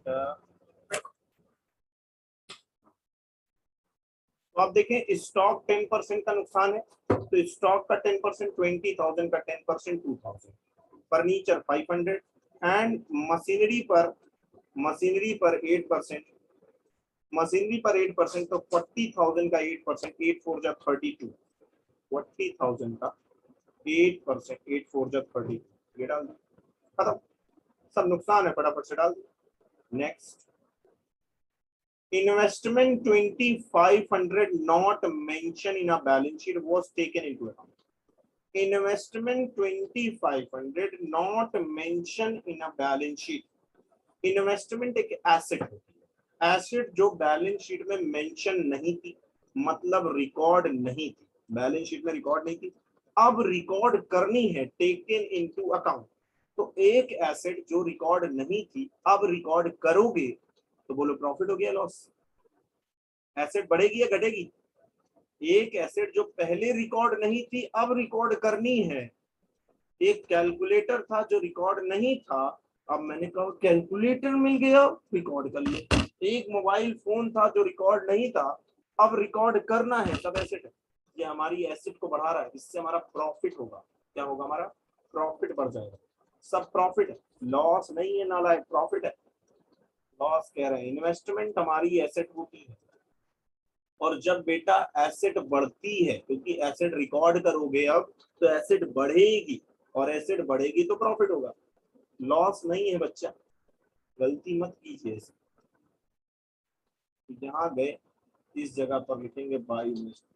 तो आप देखें स्टॉक 10% का नुकसान है, तो स्टॉक का 10% 20,000 का 10% 2,000, फर्नीचर 500 एंड मशीनरी पर 8%, मशीनरी पर 8%, तो 40,000 का 8%, 8 4 जा 32, 40,000 का 8%, 8 4 जा 32, ये डाल दो, खत्म, सब नुकसान है, फटाफट से डाल दो। Next, investment 2,500 not mentioned in a balance sheet was taken into account. Investment 2,500 not mentioned in a balance sheet. Investment एक एसेट होती है, एसेट जो बैलेंस शीट में मेंशन नहीं थी, मतलब रिकॉर्ड नहीं थी, बैलेंस शीट में रिकॉर्ड नहीं थी, अब रिकॉर्ड करनी है, टेकन इनटू अकाउंट। तो एक एसेट जो रिकॉर्ड नहीं थी अब रिकॉर्ड करोगे तो बोलो प्रॉफिट हो गया लॉस? एसेट बढ़ेगी या घटेगी? एक एसेट जो पहले रिकॉर्ड नहीं थी अब रिकॉर्ड करनी है। एक कैलकुलेटर था जो रिकॉर्ड नहीं था, अब मैंने कहा कैलकुलेटर मिल गया रिकॉर्ड कर ले। एक मोबाइल फोन था जो रिकॉर्ड नहीं था, अब रिकॉर्ड करना है, सब एसेट है। ये हमारी एसेट को बढ़ा रहा है, इससे हमारा प्रॉफिट होगा। क्या होगा? हमारा प्रॉफिट बढ़ जाएगा, सब प्रॉफिट है, लॉस नहीं है नालायक, प्रॉफिट है। लॉस कह रहे हैं, इन्वेस्टमेंट हमारी एसेट होती है, और जब बेटा एसेट बढ़ती है, क्योंकि एसेट रिकॉर्ड करोगे अब तो एसेट बढ़ेगी, और एसेट बढ़ेगी तो प्रॉफिट होगा, लॉस नहीं है बच्चा, गलती मत कीजिए। यहाँ गए इस जगह पर लिखेंगे बाई इन्वेस्टमेंट।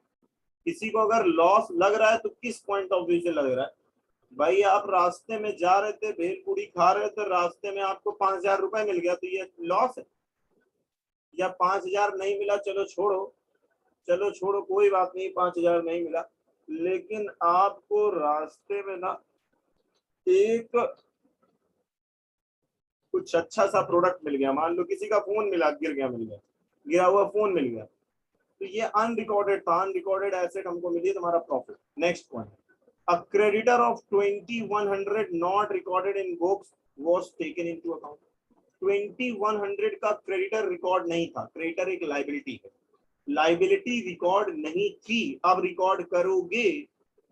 किसी को अगर लॉस लग रहा है तो किस पॉइंट ऑफ व्यू से लग रहा है? भाई आप रास्ते में जा रहे थे, भेलपूरी खा रहे थे, रास्ते में आपको 5,000 रुपए मिल गया, तो ये लॉस है? या 5,000 नहीं मिला, चलो छोड़ो, चलो छोड़ो, कोई बात नहीं, 5,000 नहीं मिला, लेकिन आपको रास्ते में ना एक कुछ अच्छा सा प्रोडक्ट मिल गया, मान लो किसी का फोन मिला, गिर गया, मिल गया, गिरा हुआ फोन मिल गया, तो ये अनरिकॉर्डेड था, अनरिकॉर्डेड एसेट हमको मिली, तुम्हारा profit. Next point, a creditor of 2,100 not recorded in books was taken into account. 2,100 का क्रेडिटर रिकॉर्ड नहीं था, क्रेडिटर एक लाइबिलिटी है, लाइबिलिटी रिकॉर्ड नहीं थी, अब रिकॉर्ड करोगे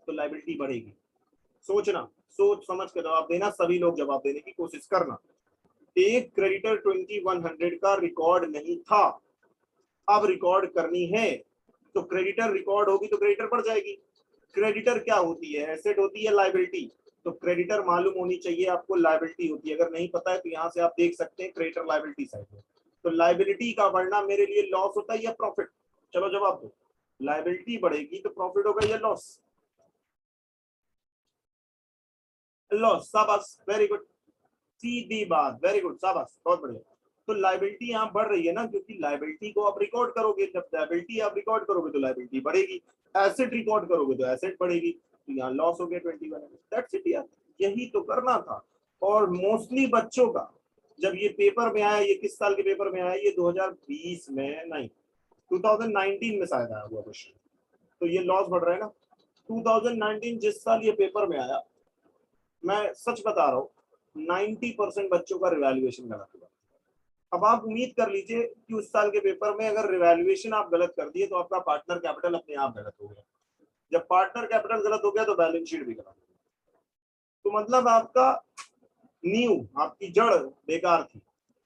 तो लाइबिलिटी बढ़ेगी। सोचना, सोच समझ के जवाब देना, सभी लोग जवाब देने की कोशिश करना। एक क्रेडिटर 2,100 का रिकॉर्ड नहीं था, अब रिकॉर्ड करनी है, तो क्रेडिटर रिकॉर्ड होगी तो क्रेडिटर बढ़ जाएगी। क्रेडिटर क्या होती है? एसेट होती है, लाइबिलिटी, तो क्रेडिटर मालूम होनी चाहिए आपको, लाइबिलिटी होती है, अगर नहीं पता है तो यहाँ से आप देख सकते हैं क्रेडिटर लाइबिलिटी साइड में। तो लाइबिलिटी का बढ़ना मेरे लिए लॉस होता है या प्रॉफिट? चलो जवाब दो, लाइबिलिटी बढ़ेगी तो प्रॉफिट होगा या लॉस? लॉस, शाबाश, वेरी गुड, सीधी बात, वेरी गुड, शाबाश, बहुत बढ़िया। तो लाइबिलिटी यहाँ बढ़ रही है ना, क्योंकि लाइबिलिटी को आप रिकॉर्ड करोगे, जब लाइबिलिटी आप रिकॉर्ड करोगे तो लाइबिलिटी बढ़ेगी, एसेट रिकॉर्ड करोगे तो एसेट बढ़ेगी, तो यहाँ लॉस हो गया 21। दैट्स इट यार, यही तो करना था। और मोस्टली बच्चों का जब ये पेपर में आया, ये किस साल के पेपर में आया? ये 2020 में नहीं, 2019 में शायद आया हुआ क्वेश्चन, तो ये लॉस बढ़ रहा है ना। 2019 जिस साल ये पेपर में आया, मैं सच बता रहा हूँ, 90% बच्चों का रिवैल्यूएशन गलत हुआ। अब आप उम्मीद कर लीजिए कि उस साल के पेपर में अगर रिवैल्यूएशन आप गलत कर दिए तो आपका पार्टनर कैपिटल अपने आप गलत हो गया, जब पार्टनर कैपिटल गलत हो गया तो बैलेंस शीट भी गलत हो गया। तो मतलब आपका नींव, आपकी जड़ बेकार थी,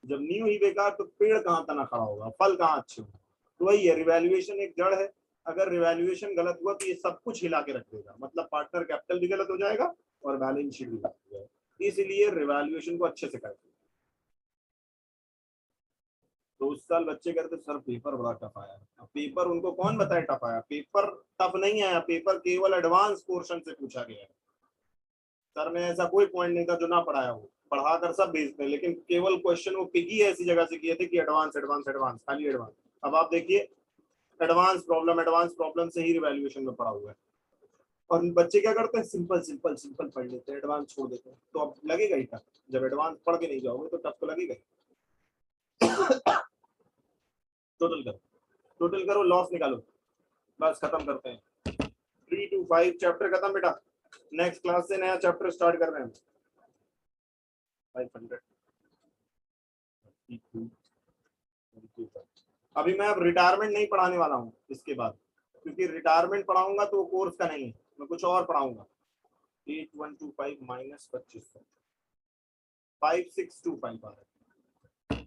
जब नींव ही बेकार तो पेड़ कहाँ तना खड़ा होगा, फल कहाँ अच्छे होंगे? तो वही है, रिवैल्यूएशन एक जड़ है, अगर रिवैल्यूएशन गलत हुआ तो ये सब कुछ हिला के रख देगा, मतलब पार्टनर कैपिटल भी गलत हो जाएगा और बैलेंस शीट भी गलत हो जाएगा, इसलिए रिवैल्यूएशन को अच्छे से करते। तो उस साल बच्चे कहते सर पेपर बड़ा टफ आया। अब पेपर उनको कौन बताए टफ आया? पेपर टफ नहीं आया, पेपर केवल एडवांस पोर्शन से पूछा गया है। सर में ऐसा कोई पॉइंट नहीं था जो ना पढ़ाया हो, पढ़ाकर सब भेजते हैं, लेकिन केवल क्वेश्चन वो पिक ही ऐसी जगह से किए थे कि एडवांस एडवांस एडवांस, खाली एडवांस। अब आप देखिए एडवांस प्रॉब्लम से ही रिवैल्यूएशन में पढ़ा हुआ है, और बच्चे क्या करते हैं, सिंपल सिंपल सिंपल पढ़ लेते हैं, एडवांस छोड़ देते हैं, तो अब लगेगा ही टफ। जब एडवांस पढ़ के नहीं जाओगे तो टफ तो लगेगा ही। टोटल करो, लॉस निकालो, बस खत्म करते हैं। 3 to 5 चैप्टर खत्म बेटा, नेक्स्ट क्लास से नया चैप्टर स्टार्ट कर रहे हैं। 500 अभी मैं अब रिटायरमेंट नहीं पढ़ाने वाला हूँ इसके बाद, क्योंकि रिटायरमेंट पढ़ाऊंगा तो कोर्स का नहीं है, मैं कुछ और पढ़ाऊंगा। 8125 माइनस 25, 5625 आ रहा है।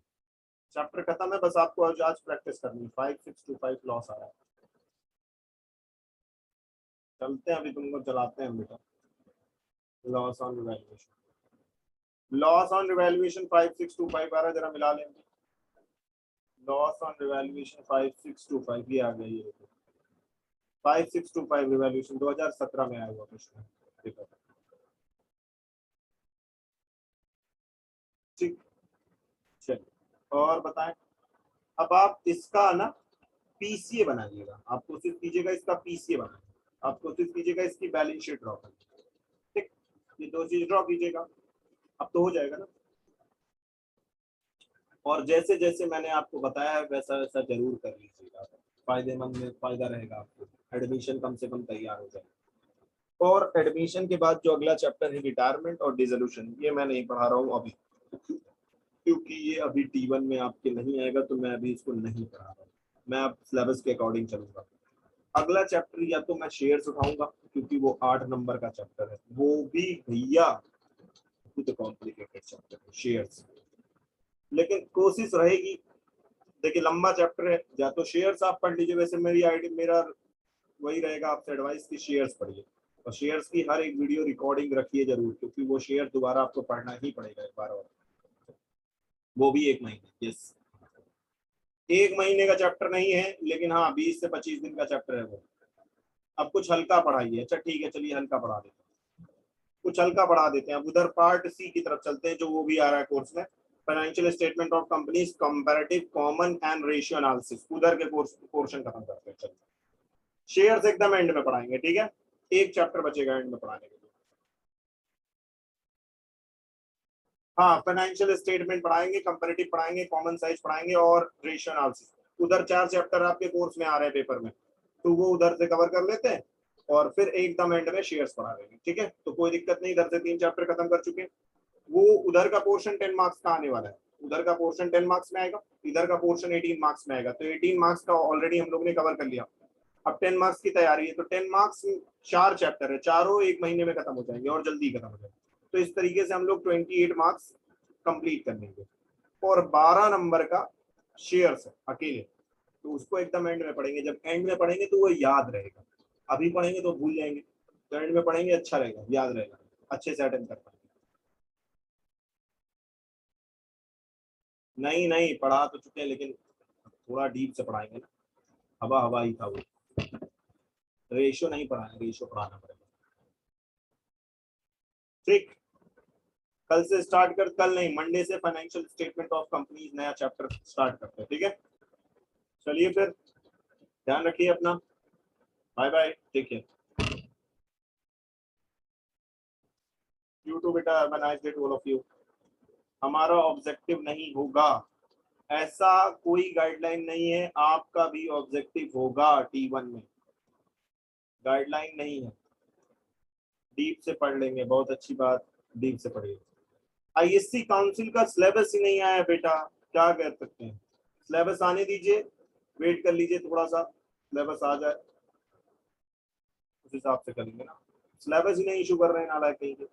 चैप्टर खत्म है, बस आपको आज प्रैक्टिस करनी है। 5625 लॉस आ रहा है। चलते हैं, अभी तुमको चलाते हैं बेटा। Loss on revaluation, loss on revaluation 5625 आ रहा है, जरा मिला लेंगे। लॉस ऑन रिवैल्यूएशन 5625 ये आ गया। ये 5625 रिवैल्यूएशन 2017 में आया हुआ प्रश्न, ठीक। चलिए और बताएं। अब आप इसका ना पीसीए बनाइएगा, आप कोशिश कीजिएगा इसका पीसीए बनाए, आप कोशिश कीजिएगा इसकी बैलेंस शीट ड्रॉ करने, ठीक। ये दो चीज ड्रॉ कीजिएगा, अब तो हो जाएगा ना। और जैसे जैसे मैंने आपको बताया है वैसा वैसा जरूर कर लीजिएगा, फायदेमंद में फायदा रहेगा आपको, एडमिशन कम से कम तैयार हो जाए। और एडमिशन के बाद जो अगला चैप्टर है रिटायरमेंट और डिसोल्यूशन, ये मैं नहीं पढ़ा रहा हूँ अभी, क्योंकि ये अभी T1 में आपके नहीं आएगा, तो मैं अभी इसको नहीं पढ़ा रहा हूँ। मैं अब सिलेबस के अकॉर्डिंग चलूंगा। अगला चैप्टर या तो मैं शेयर्स उठाऊंगा, क्योंकि वो 8 नंबर का चैप्टर है, वो भी भैया खुद कॉम्प्लिकेटेड चैप्टर है शेयर्स, लेकिन कोशिश रहेगी। देखिए लंबा चैप्टर है, या तो शेयर्स आप पढ़ लीजिए, वैसे मेरी आईडी मेरा वही रहेगा आपसे एडवाइस की शेयर्स पढ़िए, और शेयर्स की हर एक वीडियो रिकॉर्डिंग रखिए जरूर, क्योंकि वो शेयर दोबारा आपको पढ़ना ही पड़ेगा एक बार, और वो भी 1 महीने। यस, 1 महीने का चैप्टर नहीं है, लेकिन हाँ 20 से 25 दिन का चैप्टर है वो। अब कुछ हल्का पढ़ाइए। अच्छा ठीक है, चलिए हल्का पढ़ा देते हैं, कुछ हल्का पढ़ा देते हैं। अब उधर पार्ट सी की तरफ चलते हैं, जो वो भी आ रहा है कोर्स में, financial statement of companies comparative common and ratio analysis, उधर के कोर्स पोर्शन खत्म करते हैं। चलिए शेयर्स एकदम एंड में पढ़ाएंगे, ठीक है। एक चैप्टर बचेगा एंड में पढ़ाने के लिए। हाँ फाइनेंशियल स्टेटमेंट पढ़ाएंगे, कंपैरेटिव पढ़ाएंगे, कॉमन साइज पढ़ाएंगे और रेशियो एनालिसिस। उधर 4 चैप्टर आपके कोर्स में आ रहे हैं पेपर में, तो वो उधर से कवर कर लेते हैं, और फिर एकदम एंड में शेयर्स पढ़ा देंगे, ठीक है। तो कोई दिक्कत नहीं, इधर से 3 चैप्टर खत्म कर चुके हैं। वो उधर का पोर्शन 10 मार्क्स का आने वाला है, उधर का पोर्शन 10 मार्क्स में आएगा, इधर का पोर्शन 18 मार्क्स में आएगा। तो 18 मार्क्स का ऑलरेडी हम लोग ने कवर कर लिया। अब 10 मार्क्स की तैयारी है, तो 10 मार्क्स 4 चैप्टर है, चारों 1 महीने में खत्म हो जाएंगे और जल्दी खत्म हो जाएंगे। तो इस तरीके से हम लोग 28 मार्क्स कंप्लीट कर लेंगे। और 12 नंबर का शेयर्स है अकेले, तो उसको एकदम एंड में पढ़ेंगे। जब एंड में पढ़ेंगे तो वो याद रहेगा, अभी पढ़ेंगे तो भूल जाएंगे, तो एंड में पढ़ेंगे अच्छा रहेगा, याद रहेगा, अच्छे से अटेंड कर पाएंगे। नहीं नहीं पढ़ा तो चुके हैं, लेकिन थोड़ा डीप से पढ़ाएंगे ना, हवा हवा ही था वो। रेशियो नहीं पढ़ा है, रेशियो पढ़ाना पड़ेगा, ठीक। कल से स्टार्ट कर, कल नहीं मंडे से फाइनेंशियल स्टेटमेंट ऑफ कंपनीज नया चैप्टर स्टार्ट करते हैं, ठीक है। चलिए फिर, ध्यान रखिए अपना, bye bye, take care. You too बेटा, have a nice day to all of you. हमारा ऑब्जेक्टिव नहीं होगा, ऐसा कोई गाइडलाइन नहीं है, आपका भी ऑब्जेक्टिव होगा T1 में, गाइडलाइन नहीं है। डीप से पढ़ लेंगे, बहुत अच्छी बात, डीप से पढ़िए। आईएससी काउंसिल का सिलेबस ही नहीं आया बेटा, क्या कर सकते हैं। सिलेबस आने दीजिए, वेट कर लीजिए थोड़ा सा, सिलेबस आ जाए उस हिसाब से करेंगे ना। सिलेबस ही नहीं इशू कर रहे हैं नालायक कहीं के।